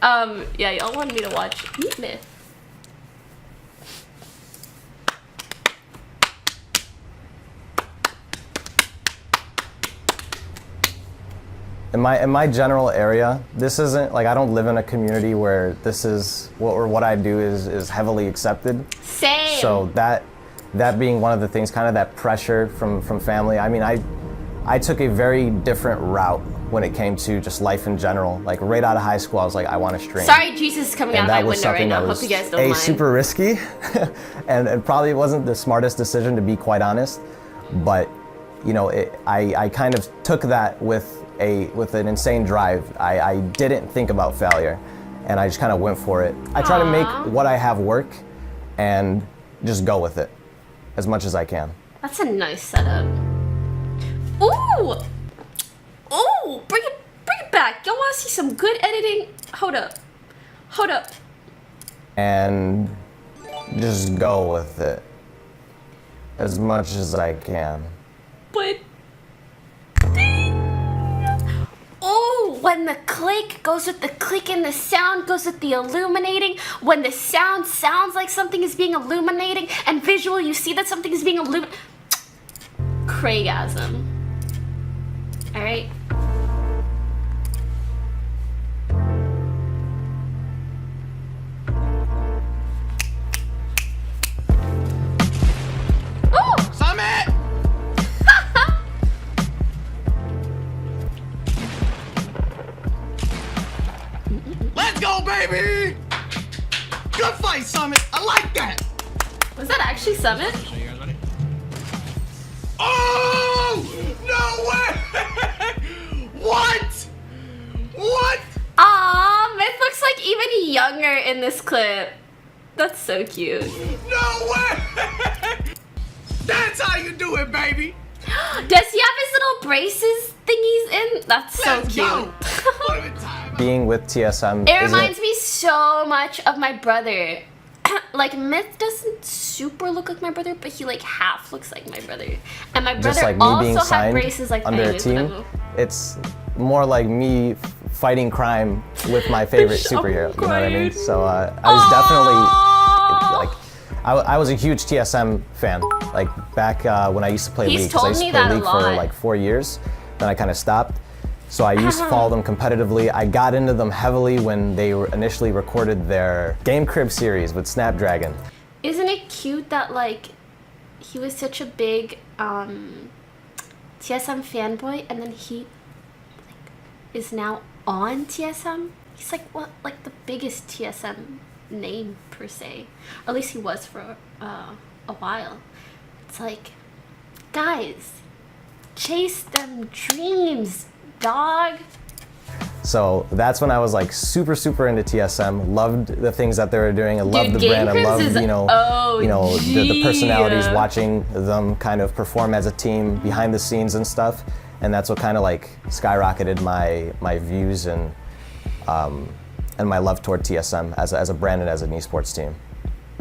Yeah, y'all wanted me to watch Meat Myth. In my general area, this isn't like I don't live in a community where this is what I do is heavily accepted. Same. So that being one of the things, kind of that pressure from family. I mean, I took a very different route when it came to just life in general. Like right out of high school, I was like, I want to stream. Sorry, Jesus is coming out of my window right now. Hope you guys don't mind. Super risky, and probably wasn't the smartest decision, to be quite honest. But you know, I kind of took that with an insane drive. I didn't think about failure, and I just kind of went for it. I try to make what I have work, and just go with it as much as I can. That's a nice setup. Ooh! Ooh! Bring it back. Y'all wanna see some good editing? Hold up. And just go with it as much as I can. But ding! Oh, when the click goes with the click and the sound goes with the illuminating, when the sound sounds like something is being illuminating, and visual you see that something is being illuminated. Craigasm. Alright? Oh! Summit! Let's go, baby! Good fight, Summit. I like that. Was that actually Summit? Oh! No way! What? What? Aw, Myth looks like even younger in this clip. That's so cute. No way! That's how you do it, baby. Does he have his little braces thingies in? That's so Let's cute. go. What are we talking about? Being with TSM It reminds me so much of my brother. Like, Myth doesn't super look like my brother, but he like half looks like my brother. And my brother just like me being also had signed braces like under a team. It's more like me fighting crime with my favorite superhero. You know what I mean? So I was definitely like, I was a huge TSM fan. Like back when I used to play League, because I used to play League for like 4 years. Then I kind of stopped. So I used to follow them competitively. I got into them heavily when they initially recorded their Game Crib series with Snapdragon. Isn't it cute that like he was such a big TSM fanboy, and then he like is now on TSM? He's like what, like the biggest TSM name per se, or at least he was for a while. It's like, guys, chase them dreams, dog. So that's when I was like super into TSM. Loved the things that they were doing. I loved the brand. I loved the personalities, watching them kind of perform as a team behind the scenes and stuff. And that's what kind of like skyrocketed my views and my love toward TSM as a brand and as an esports team.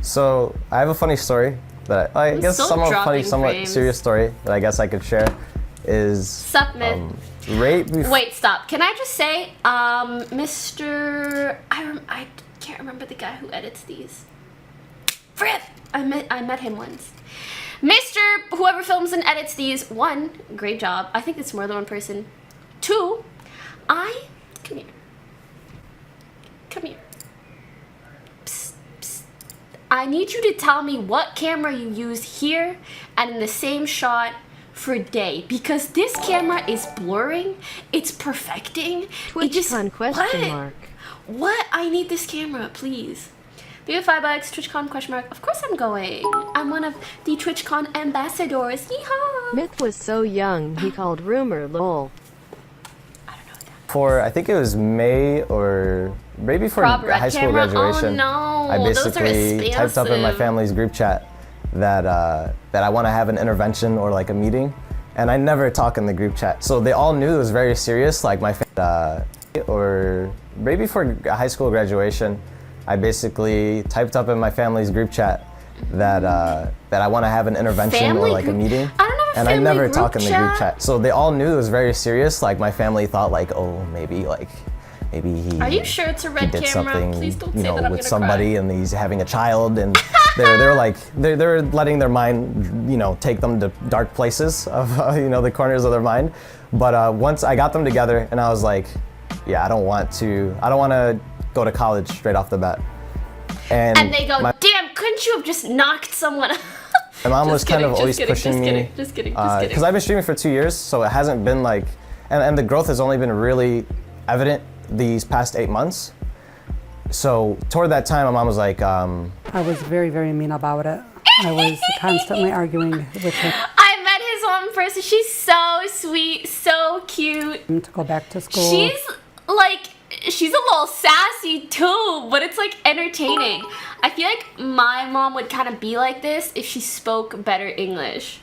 So I have a funny story that I guess somewhat funny, somewhat serious story that I guess I could share is. Sup, Myth? Wait, stop. Can I just say, Mr. I can't remember the guy who edits these. Fripp! I met him once. Mr. Whoever films and edits these, 1, great job. I think it's more than one person. 2, come here. Come here. Psst, psst. I need you to tell me what camera you use here and in the same shot for day, because this camera is blurring, it's perfecting. TwitchCon question mark. What? I need this camera, please. $5, TwitchCon question mark. Of course I'm going. I'm one of the TwitchCon ambassadors. Yeehaw! Myth was so young, he called rumor lol. I don't know what that For I think it was May or maybe for high school graduation. Oh no, I basically typed up in my family's group chat that I want to have an intervention or like a meeting, and I never talk in the group chat. So they all knew it was very serious. Like my or maybe for high school graduation, I basically typed up in my family's group chat that I want to have an intervention or like a meeting. I don't know. And I never talk in the group chat. So they all knew it was very serious. Like my family thought like, oh, maybe like maybe he. Are you sure it's a red he did camera? something, Please don't you say know, that I'm with gonna somebody, cry. and he's having a child, and they're letting their mind, you know, take them to dark places of you know, the corners of their mind. But once I got them together, and I was like, yeah, I don't want to go to college straight off the bat. And they go, damn, couldn't you have just knocked someone out? My mom was kind of always pushing me. Just kidding. Because I've been streaming for 2 years, so it hasn't been like, and the growth has only been really evident these past 8 months. So toward that time, my mom was like, I was very, very mean about it. I was constantly arguing with him. I met his mom in person. She's so sweet, so cute. To go back to school. She's a little sassy too, but it's like entertaining. I feel like my mom would kind of be like this if she spoke better English,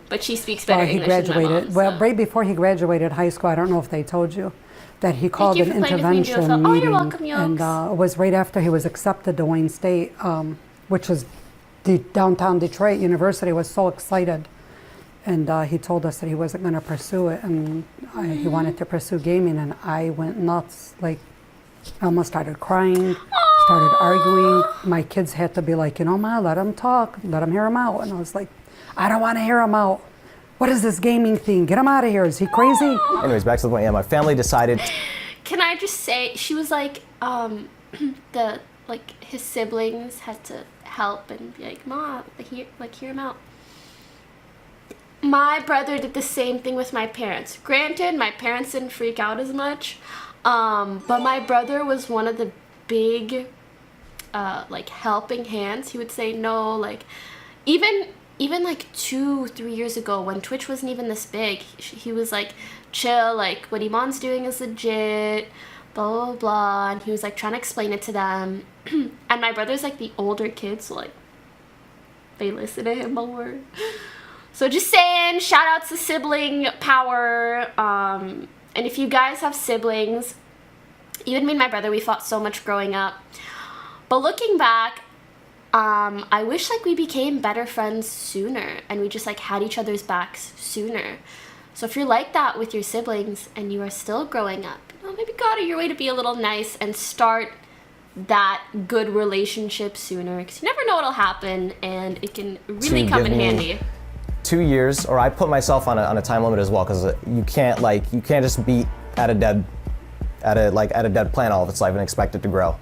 but she speaks better English graduated. than my mom, so. Well, right before he graduated high school, I don't know if they told you, that he called an intervention meeting. Oh, you're welcome, and it was right after he was accepted to Wayne State, which was the downtown Detroit University. Was so excited. And he told us that he wasn't going to pursue it, and he wanted to pursue gaming, and I went nuts. Like, I almost started crying, started arguing. My kids had to be like, you know, Ma, let him talk, let him hear him out. And I was like, I don't want to hear him out. What is this gaming thing? Get him out of here. Is he crazy? Anyways, back to the point. Yeah, my family decided. Can I just say, she was like, his siblings had to help and be like, Ma, hear him out. My brother did the same thing with my parents. Granted, my parents didn't freak out as much, but my brother was one of the big, helping hands. He would say no, like, even like 2-3 years ago when Twitch wasn't even this big, he was like, chill, like, what Iman's doing is legit, blah, blah, blah, and he was like trying to explain it to them. And my brother's like the older kids, so like, they listen to him more. So just saying, shout outs to sibling power. And if you guys have siblings, even me and my brother, we fought so much growing up. But looking back, I wish like we became better friends sooner and we just like had each other's backs sooner. So if you're like that with your siblings and you are still growing up, you know, maybe go out of your way to be a little nice and start that good relationship sooner, because you never know what'll happen and it can really come in handy. 2 years, or I put myself on a time limit as well, because you can't just beat at a dead plant all of its life and expect it to grow.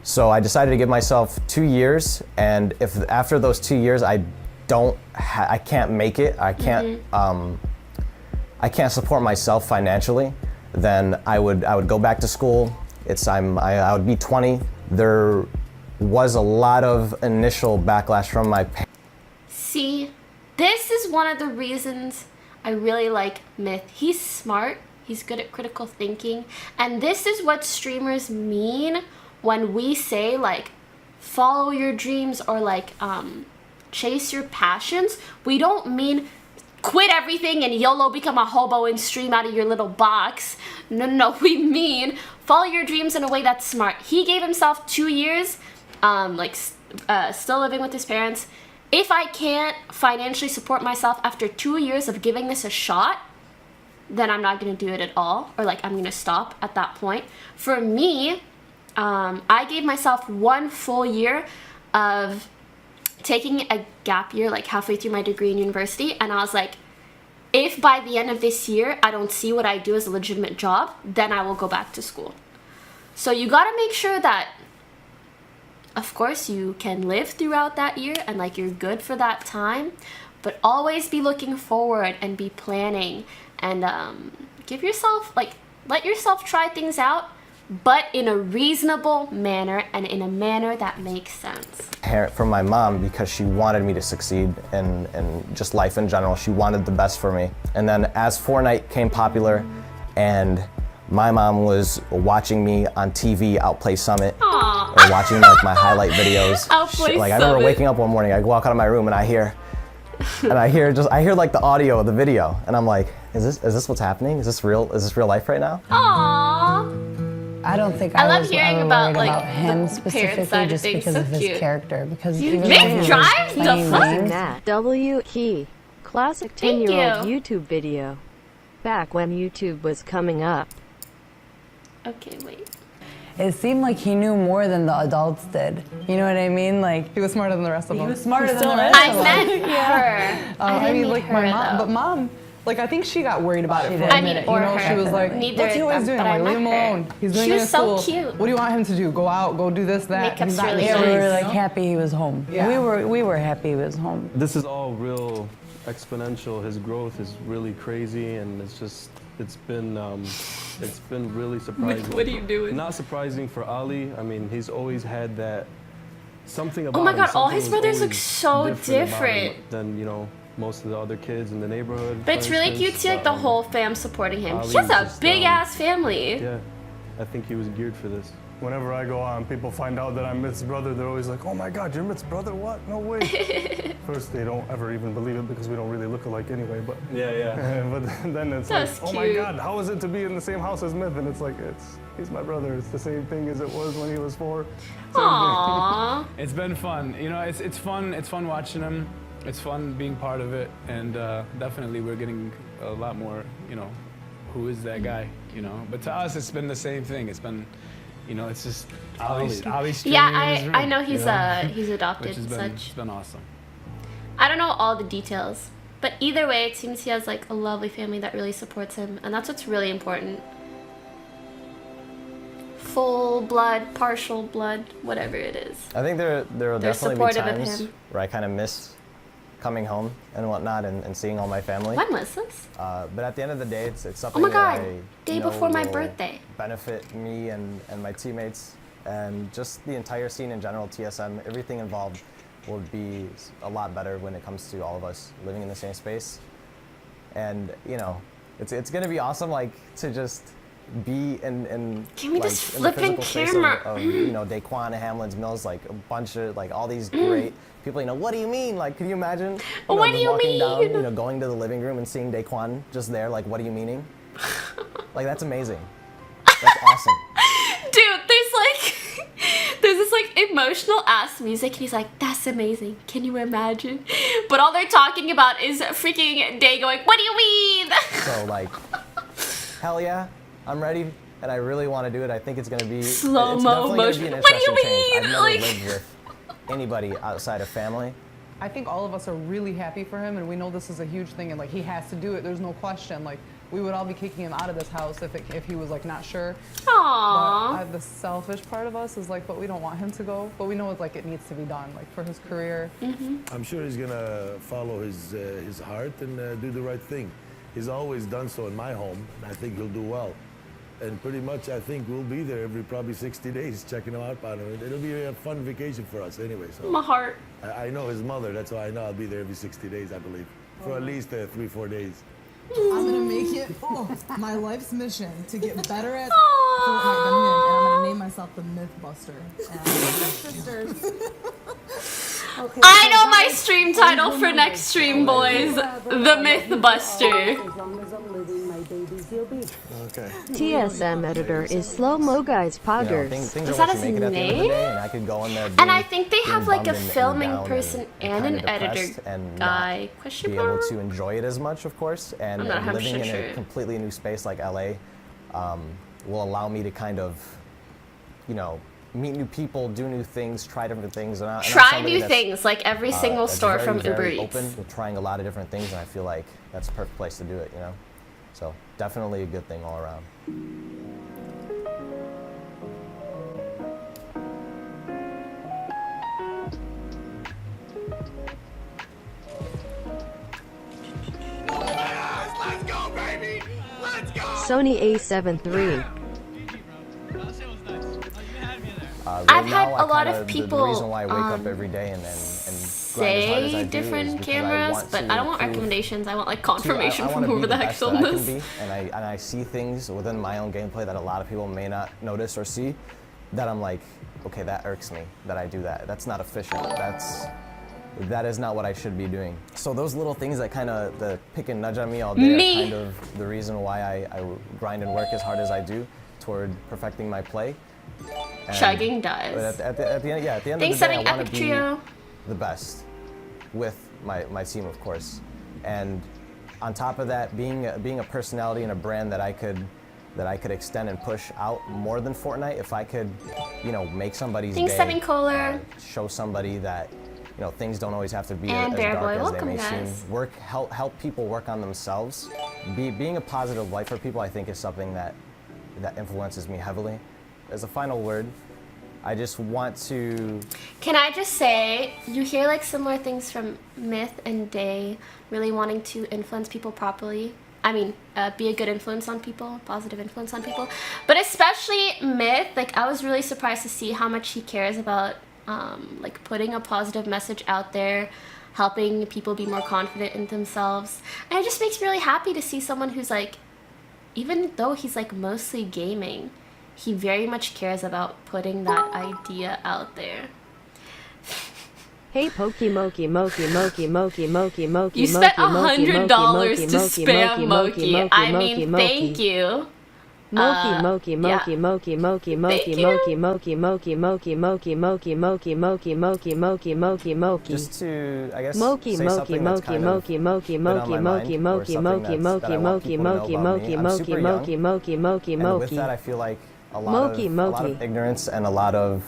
So I decided to give myself 2 years, and if after those 2 years I can't make it, I can't support myself financially, then I would go back to school. I would be 20. There was a lot of initial backlash from my parents. See, this is one of the reasons I really like Myth. He's smart, he's good at critical thinking, and this is what streamers mean when we say like follow your dreams or like chase your passions. We don't mean quit everything and YOLO become a hobo and stream out of your little box. No, we mean follow your dreams in a way that's smart. He gave himself 2 years, still living with his parents. If I can't financially support myself after 2 years of giving this a shot, then I'm not going to do it at all, or like I'm going to stop at that point. For me, I gave myself 1 full year of taking a gap year, like halfway through my degree in university, and I was like, if by the end of this year I don't see what I do as a legitimate job, then I will go back to school. So you got to make sure that, of course, you can live throughout that year and like you're good for that time, but always be looking forward and be planning and give yourself, like, let yourself try things out, but in a reasonable manner and in a manner that makes sense. From my mom, because she wanted me to succeed in just life in general. She wanted the best for me. And then as Fortnite came popular and my mom was watching me on TV outplay Summit, Aww. or watching like my highlight videos. Outplay like Summit. I remember waking up one morning, I walk out of my room and I hear like the audio of the video, and I'm like, is this what's happening? Is this real life right now? Aww. I don't think I I love was hearing ever about, worried like, about him the parent specifically side of just things. because So of his cute. character. Because You even make though he was drives the playing fuck? games, That W key. Classic Thank 10-year-old you. YouTube video. Back when YouTube was coming up. Okay, wait. it seemed like he knew more than the adults did. You know what I mean? Like he was smarter than the rest of them. He was smarter than the rest of them. I met her. I mean, like my mom, but mom, like I think she got worried about it for a minute. You know, she was like, "What's he always doing? I'm like, leave him alone. He's doing it in school. She was so cute. What do you want him to do? Go out, go do this, that." Makeup's really nice. We were like happy he was home. Yeah. We were happy he was home. This is all real exponential. His growth is really crazy, and it's been really surprising. What are you doing? Not surprising for Ali. I mean, he's always had that something about Oh my him. god, all Something his was brothers look always so about different. him than, you know, most of the other kids in the neighborhood. But it's really cute to see like the whole fam supporting him. Ali He has a just, big ass family. Yeah, I think he was geared for this. Whenever I go on, people find out that I'm Myth's brother, they're always like, oh my god, you're Myth's brother? What? No way. First, they don't ever even believe it because we don't really look alike anyway, but Yeah. but then it's That's like, oh my cute. god, how is it to be in the same house as Myth? And it's like, he's my brother. It's the same thing as it was when he was 4. Aww. It's been fun. You know, it's fun. It's fun watching him. It's fun being part of it, and definitely we're getting a lot more. You know, who is that guy? You know, but to us, it's been the same thing. It's been, you know, it's just Ali's streaming Yeah, in his room, I know you know? he's adopted Which has and been, such. it's been awesome. I don't know all the details, but either way, it seems he has like a lovely family that really supports him, and that's what's really important. Full blood, partial blood, whatever it is. I think there will They're definitely be supportive of times him. where I kind of miss coming home and whatnot and seeing all my family. When was this? But at the end of the day, it's something Oh my god, that I day know before my will birthday. benefit me and my teammates and just the entire scene in general, TSM, everything involved will be a lot better when it comes to all of us living in the same space. And, you know, it's gonna be awesome, like, to just be in Give me like, this in the flipping physical space camera. of you know, Daquan, Hamlin's Mills, like a bunch of like all these great people. You know, what do you mean? Like, can you imagine? You know, What just do you walking down, mean? you know, going to the living room and seeing Daquan just there, like, what do you meaning? Like, that's amazing. That's awesome. Dude, there's this like emotional ass music, and he's like, that's amazing. Can you imagine? But all they're talking about is freaking Day going, what do you mean? So like, hell yeah, I'm ready, and I really want to do it. I think it's gonna be Slow-mo motion. What do you mean? I've never Like- lived with anybody outside of family. I think all of us are really happy for him, and we know this is a huge thing, and like he has to do it. There's no question. Like we would all be kicking him out of this house if he was like not sure. Aww. But the selfish part of us is like, but we don't want him to go. But we know it's like it needs to be done, like for his career. I'm sure he's gonna follow his heart and do the right thing. He's always done so in my home, and I think he'll do well. And pretty much, I think we'll be there every probably 60 days checking him out. It'll be a fun vacation for us anyway. So My heart. I know his mother, that's why I know I'll be there every 60 days, I believe, for at least 3-4 days. I'm gonna make it my life's mission to get better at Fortnite than him, and I'm gonna name myself the Mythbuster. And sisters. I know my stream title for next stream, boys. The Mythbuster. As long as I'm living, my babies will be. Okay. TSM editor is Slow Mo Guys You know, Poggers. things Is are that what you his make it at the end of the name? day, and I could go in there. And I think they have being like a bummed and filming down person and kinda an editor depressed and not guy. Question be able mark? to enjoy it as much, of course, and, I'm not and living 100% in sure. a completely new space like LA will allow me to kind of, you know, meet new people, do new things, try different things. And I'm Try somebody new that's, things, like every single that's store very, from Uber very Eats. open with trying a lot of different things, and I feel like that's a perfect place to do it, you know? So definitely a good thing all around. Let's go, baby! Let's go! Sony A7 III. I've had a lot of The people reason why I wake up every day and grind as hard as I say do different is because cameras, but I don't want improve recommendations. I want like I confirmation wanna from be whoever the heck best that filmed I can this. be, and I see things within my own gameplay that a lot of people may not notice or see, that I'm like, okay, that irks me that I do that. That's not efficient. That is not what I should be doing. So those little things that kind of pick and nudge on me all day are kind of the reason why I grind and work as hard as I do toward perfecting my play. And- Chugging does. But at the end, yeah, at the end Thanks, of the day, setting I want Epic to be Trio. the best with my team, of course. And on top of that, being a personality and a brand that I could that I could extend and push out more than Fortnite. If I could, you know, make somebody's Thanks, day, Seven Kohler. show somebody that, you know, things don't always have to be And as Bear dark Boy, as welcome, they may guys. seem. Help people work on themselves. Being a positive light for people, I think, is something that influences me heavily. As a final word, I just want to... Can I just say, you hear like similar things from Myth and Day, really wanting to influence people properly. I mean, be a good influence on people, positive influence on people. But especially Myth, like I was really surprised to see how much he cares about like putting a positive message out there, helping people be more confident in themselves. And it just makes me really happy to see someone who's like, even though he's like mostly gaming, he very much cares about putting that idea out there. Hey Pokimane Twitch. You spent $100 to spam Moki. I mean, thank you. Just to, I guess, say something that's kind of been on my mind, or something that I want people to know about me. I'm super young, and with that I feel like a lot of ignorance and a lot of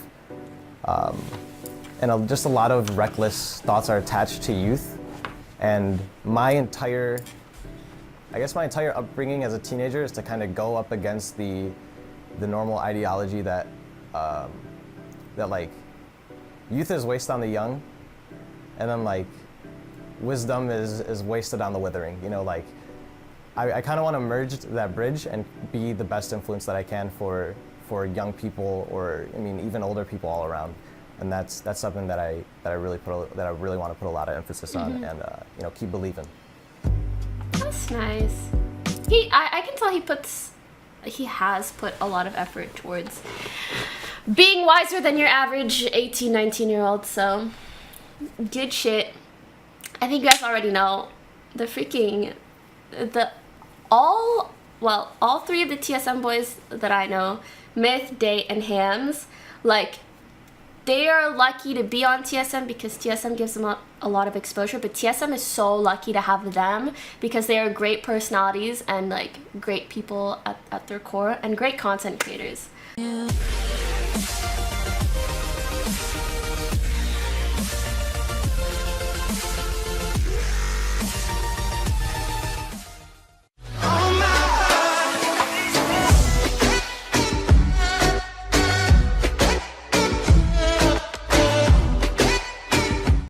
just a lot of reckless thoughts are attached to youth. And my entire upbringing as a teenager is to kind of go up against the normal ideology that like youth is wasted on the young, and then like wisdom is wasted on the withering. You know, like I kind of want to merge that bridge and be the best influence that I can for young people, or I mean even older people all around. And that's something that I really want to put a lot of emphasis on, and you know, keep believing. That's nice. I can tell he has put a lot of effort towards being wiser than your average 18, 19-year-old, so good shit. I think you guys already know all three of the TSM boys that I know, Myth, Day, and Hams, like, they are lucky to be on TSM because TSM gives them a lot of exposure, but TSM is so lucky to have them because they are great personalities and like great people at their core and great content creators.